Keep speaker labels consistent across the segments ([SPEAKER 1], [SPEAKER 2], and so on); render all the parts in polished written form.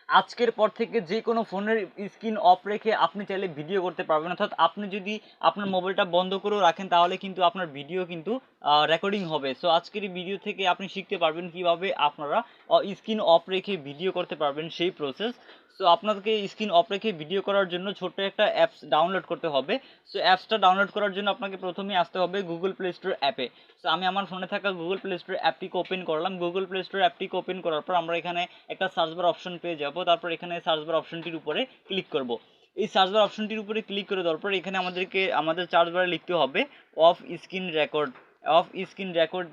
[SPEAKER 1] আজকের পর থেকে যে কোনো ফোনের স্ক্রিন অফ রেখে আপনি চাইলে ভিডিও করতে পারবেন। অর্থাৎ আপনি যদি আপনার মোবাইলটা বন্ধ করেও রাখেন তাহলে কিন্তু আপনার ভিডিও কিন্তু রেকর্ডিং হবে। সো আজকের এই ভিডিও থেকে আপনি শিখতে পারবেন কিভাবে আপনারা স্ক্রিন অফ রেখে ভিডিও করতে পারবেন সেই প্রসেস। সো আপনাদেরকে স্ক্রিন অফ রেখে ভিডিও করার জন্য ছোট্ট একটা অ্যাপস ডাউনলোড করতে হবে। সো অ্যাপসটা ডাউনলোড করার জন্য আপনাকে প্রথমেই আসতে হবে গুগল প্লে স্টোর অ্যাপে। সো আমি আমার ফোনে থাকা গুগল প্লে স্টোর অ্যাপটিকে ওপেন করলাম। গুগল প্লে স্টোর অ্যাপটিকে ওপেন করার পর আমরা এখানে একটা সার্চ বার অপশন পেয়ে যাব। তারপর এখানে সার্চ বার অপশনটির উপরে ক্লিক করব। এই সার্চ বার অপশনটির উপরে ক্লিক করে দেওয়ার পর এখানে আমাদের সার্চ বারে লিখতে হবে off screen record. Off screen record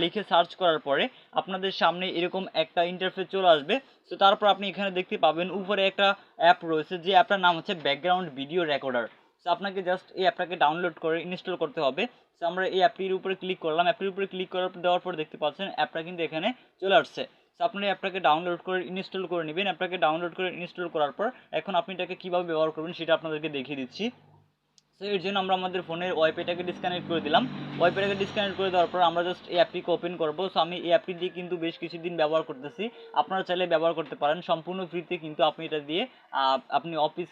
[SPEAKER 1] লিখে সার্চ করার পরে আপনাদের সামনে এরকম একটা ইন্টারফেস চলে আসবে। তো তারপর আপনি এখানে দেখতে পাবেন উপরে একটা অ্যাপ রয়েছে, যে অ্যাপটার নাম হচ্ছে ব্যাকগ্রাউন্ড ভিডিও রেকর্ডার। সো আপনাকে জাস্ট এই অ্যাপটাকে ডাউনলোড করে ইনস্টল করতে হবে। সো আমরা এই অ্যাপটির উপরে ক্লিক করলাম। অ্যাপটির উপরে ক্লিক দেওয়ার পর দেখতে পাচ্ছেন অ্যাপটা কিন্তু এখানে চলে আসছে। সো আপনি অ্যাপটাকে ডাউনলোড করে ইনস্টল করে নেবেন। অ্যাপটাকে ডাউনলোড করে ইনস্টল করার পর এখন আপনি এটাকে কীভাবে ব্যবহার করবেন সেটা আপনাদেরকে দেখিয়ে দিচ্ছি। সো এর জন্য আমরা আমাদের ফোনের ওয়াইফাইটাকে ডিসকানেক্ট করে দিলাম। ওয়াইফাইটাকে ডিসকানেক্ট করে দেওয়ার পর আমরা জাস্ট এই অ্যাপটিকে ওপেন করবো। সো আমি এই অ্যাপটি দিয়ে কিন্তু বেশ কিছুদিন ব্যবহার করতেছি, আপনারা চাইলে ব্যবহার করতে পারেন সম্পূর্ণ ফ্রিতে। কিন্তু আপনি এটা দিয়ে আপনি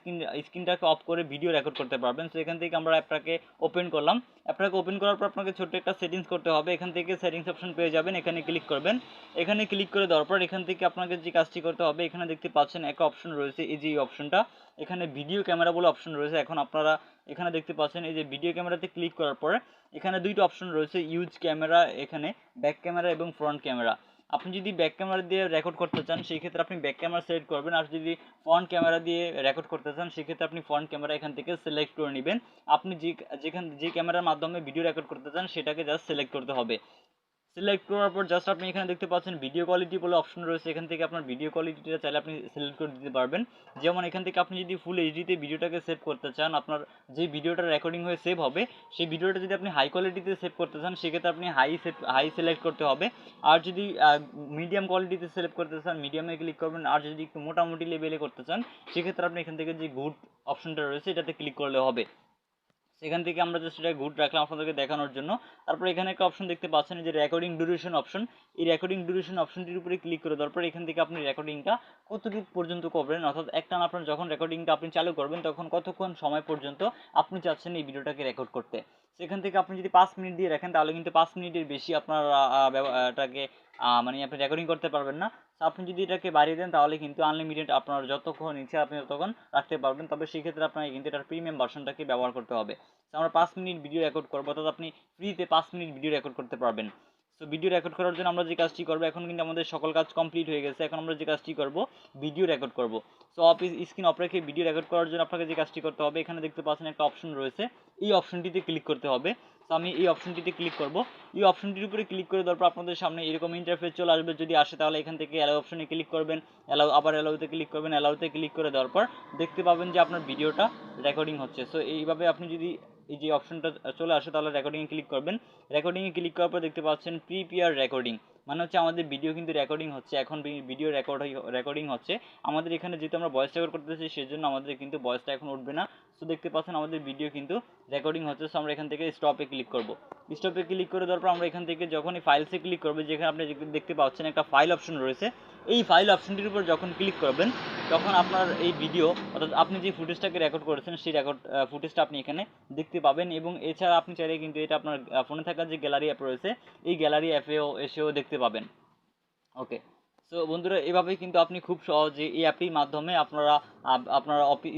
[SPEAKER 1] স্ক্রিনটাকে অফ করে ভিডিও রেকর্ড করতে পারবেন। সো এখান থেকে আমরা অ্যাপটাকে ওপেন করলাম। অ্যাপটাকে ওপেন করার পর আপনাকে ছোট্ট একটা সেটিংস করতে হবে। এখান থেকে সেটিংস অপশন পেয়ে যাবেন, এখানে ক্লিক করবেন। এখানে ক্লিক করে দেওয়ার পর এখান থেকে আপনাকে যে কাজটি করতে হবে, এখানে দেখতে পাচ্ছেন একটা অপশন রয়েছে, এই যে এই অপশনটা, এখানে ভিডিও ক্যামেরা বলে অপশন রয়েছে। এখন আপনারা এখানে দেখতে পাচ্ছেন এই যে ভিডিও ক্যামেরাতে ক্লিক করার পরে এখানে দুইটা অপশন রয়েছে, ইউজ ক্যামেরা, এখানে ব্যাক ক্যামেরা এবং ফ্রন্ট ক্যামেরা। আপনি যদি ব্যাক ক্যামেরা দিয়ে রেকর্ড করতে চান সেই ক্ষেত্রে আপনি ব্যাক ক্যামেরা সিলেক্ট করবেন, আর যদি ফ্রন্ট ক্যামেরা দিয়ে রেকর্ড করতে চান সেক্ষেত্রে আপনি ফ্রন্ট ক্যামেরা এখান থেকে সিলেক্ট করে নেবেন। আপনি যে ক্যামেরার মাধ্যমে ভিডিও রেকর্ড করতে চান সেটাকে জাস্ট সিলেক্ট করতে হবে। সিলেক্ট করার পর জাস্ট আপনি এখানে দেখতে পাচ্ছেন ভিডিও কোয়ালিটি বলে অপশন রয়েছে। এখান থেকে আপনার ভিডিও কোয়ালিটিটা চাইলে আপনি সিলেক্ট করে দিতে পারবেন। যেমন এখান থেকে আপনি যদি ফুল এইচডিতে ভিডিওটাকে সেভ করতে চান, আপনার যে ভিডিওটা রেকর্ডিং হয়ে সেভ হবে সেই ভিডিওটা যদি আপনি হাই কোয়ালিটিতে সেভ করতে চান সেক্ষেত্রে আপনি হাই সিলেক্ট করতে হবে। আর যদি মিডিয়াম কোয়ালিটিতে সিলেক্ট করতে চান মিডিয়ামে ক্লিক করবেন। আর যদি একটু মোটামুটি লেভেলে করতে চান সেক্ষেত্রে আপনি এখান থেকে যে গুড অপশনটা রয়েছে এটাতে ক্লিক করলে হবে। সেখান থেকে আমরা জাস্ট এটা গুড রাখলাম আপনাদেরকে দেখানোর জন্য। তারপর এখানে একটা অপশন দেখতে পাচ্ছেন যে রেকর্ডিং ডিউরেশন অপশন। এই রেকর্ডিং ডিউরেশন অপশনটির উপরে ক্লিক করে দেওয়ার পর এখান থেকে আপনি রেকর্ডিংটা কতটুকু পর্যন্ত করবেন, অর্থাৎ একটানা আপনার যখন রেকর্ডিংটা আপনি চালু করবেন তখন কতক্ষণ সময় পর্যন্ত আপনি চাচ্ছেন এই ভিডিওটাকে রেকর্ড করতে। সেখান থেকে আপনি যদি 5 মিনিট দিয়ে রাখেন তাহলে কিন্তু 5 মিনিটের বেশি আপনার এটাকে মানে আপনি রেকর্ডিং করতে পারবেন না। আপনি যদি এটাকে বাড়িয়ে দেন তাহলে কিন্তু আনলিমিটেড আপনার যতক্ষণ ইচ্ছা আপনি ততক্ষণ রাখতে পারবেন। তবে সেক্ষেত্রে আপনাকে কিন্তু এটার প্রিমিয়াম ভার্সনটাকে ব্যবহার করতে হবে। আমরা 5 মিনিট ভিডিও রেকর্ড করবো, অর্থাৎ আপনি ফ্রিতে 5 মিনিট ভিডিও রেকর্ড করতে পারবেন। সো ভিডিও রেকর্ড করার জন্য আমরা যে কাজটি করবো, এখন কিন্তু আমাদের সকল কাজ কমপ্লিট হয়ে গেছে। এখন আমরা যে কাজটি করবো ভিডিও রেকর্ড করব। সো স্ক্রিন অফ রেখে ভিডিও রেকর্ড করার জন্য আপনাকে যে কাজটি করতে হবে, এখানে দেখতে পাচ্ছেন একটা অপশন রয়েছে, এই অপশনটিতে ক্লিক করতে হবে। সো আমি এই অপশনটিতে ক্লিক করব। এই অপশনটির উপরে ক্লিক করে দেওয়ার পর আপনাদের সামনে এরকম ইন্টারফেস চলে আসবে। যদি আসে তাহলে এখান থেকে অ্যালাউ অপশনে ক্লিক করবেন, আবার অ্যালাউতে ক্লিক করবেন। অ্যালাউতে ক্লিক করে দেওয়ার পর দেখতে পাবেন যে আপনার ভিডিওটা রেকর্ডিং হচ্ছে। সো এইভাবে আপনি যদি এই যে অপশনটা চলে আসে তাহলে রেকর্ডিংয়ে ক্লিক করবেন। রেকর্ডিংয়ে ক্লিক করার পর দেখতে পাচ্ছেন প্রিপেয়ার রেকর্ডিং, মানে হচ্ছে আমাদের ভিডিও কিন্তু রেকর্ডিং হচ্ছে। এখন ভিডিও রেকর্ডিং হচ্ছে আমাদের এখানে, যেহেতু আমরা ভয়েস রেকর্ড করতেছি সেজন্য আমাদের কিন্তু ভয়েসটা এখন উঠবে না। সো দেখতে পাচ্ছেন আমাদের ভিডিও কিন্তু রেকর্ডিং হচ্ছে। সো আমরা এখান থেকে স্টপে ক্লিক করব। স্টপে ক্লিক করে দেওয়ার পর আমরা এখান থেকে যখনই ফাইলসে ক্লিক করবো, যেখানে আপনি দেখতে পাচ্ছেন একটা ফাইল অপশন রয়েছে, এই ফাইল অপশনটির উপর যখন ক্লিক করবেন তখন আপনার এই ভিডিও, অর্থাৎ আপনি যে ফুটেজটাকে রেকর্ড করেছেন সেই ফুটেজটা আপনি এখানে দেখতে পাবেন। এবং এছাড়া আপনি চাইলে কিন্তু এটা আপনার ফোনে থাকা যে গ্যালারি অ্যাপ রয়েছে এই গ্যালারি অ্যাপেও এসেও দেখতে পাবেন। ওকে, সো বন্ধুরা এভাবেই কিন্তু আপনি খুব সহজে এই অ্যাপটির মাধ্যমে আপনারা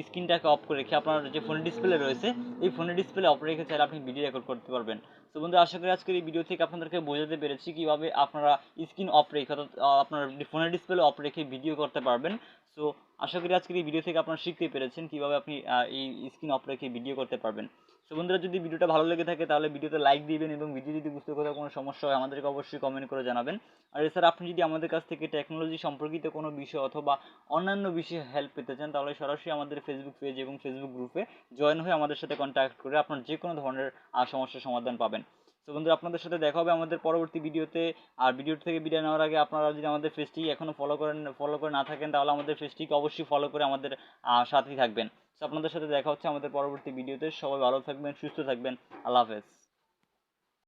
[SPEAKER 1] স্ক্রিনটাকে অফ করে রেখে আপনার যে ফোনের ডিসপ্লে রয়েছে এই ফোনের ডিসপ্লে অফ রেখে চাইলে আপনি ভিডিও রেকর্ড করতে পারবেন। সো বন্ধুরা আশা করি আজকের এই ভিডিও থেকে আপনাদেরকে বোঝাতে পেরেছি কীভাবে আপনারা স্ক্রিন অফ রেখে, অর্থাৎ আপনার ফোনের ডিসপ্লে অফ রেখে ভিডিও করতে পারবেন। সো আশা করি আজকের এই ভিডিও থেকে আপনারা শিখতে পেরেছেন কীভাবে আপনি এই স্ক্রিন অফ রেখে ভিডিও করতে পারবেন। সো বন্ধুরা যদি ভিডিওটা ভালো লেগে থাকে তাহলে ভিডিওতে লাইক দিবেন, এবং ভিডিও যদি বুঝতে কোথাও কোনো সমস্যা হয় আমাদেরকে অবশ্যই কমেন্ট করে জানাবেন। আর এছাড়া আপনি যদি আমাদের কাছ থেকে টেকনোলজি সম্পর্কিত কোনো বিষয় অথবা অন্যান্য বিষয়ে হেল্প পেতে চান তাহলে সরাসরি আমাদের ফেসবুক পেজ এবং ফেসবুক গ্রুপে জয়েন হয়ে আমাদের সাথে কন্ট্যাক্ট করে আপনার যে কোনো ধরনের সমস্যার সমাধান পাবেন। তো বন্ধুরা আপনাদের সাথে দেখা হবে আমাদের পরবর্তী ভিডিওতে। আর ভিডিও থেকে বিদায় নেওয়ার আগে আপনারা যদি আমাদের পেজটি এখনও ফলো করে না থাকেন তাহলে আমাদের পেজটিকে অবশ্যই ফলো করে আমাদের সাথেই থাকবেন। তো আপনাদের সাথে দেখা হচ্ছে আমাদের পরবর্তী ভিডিওতে। সবাই ভালো থাকবেন, সুস্থ থাকবেন। আল্লাহ হাফেজ।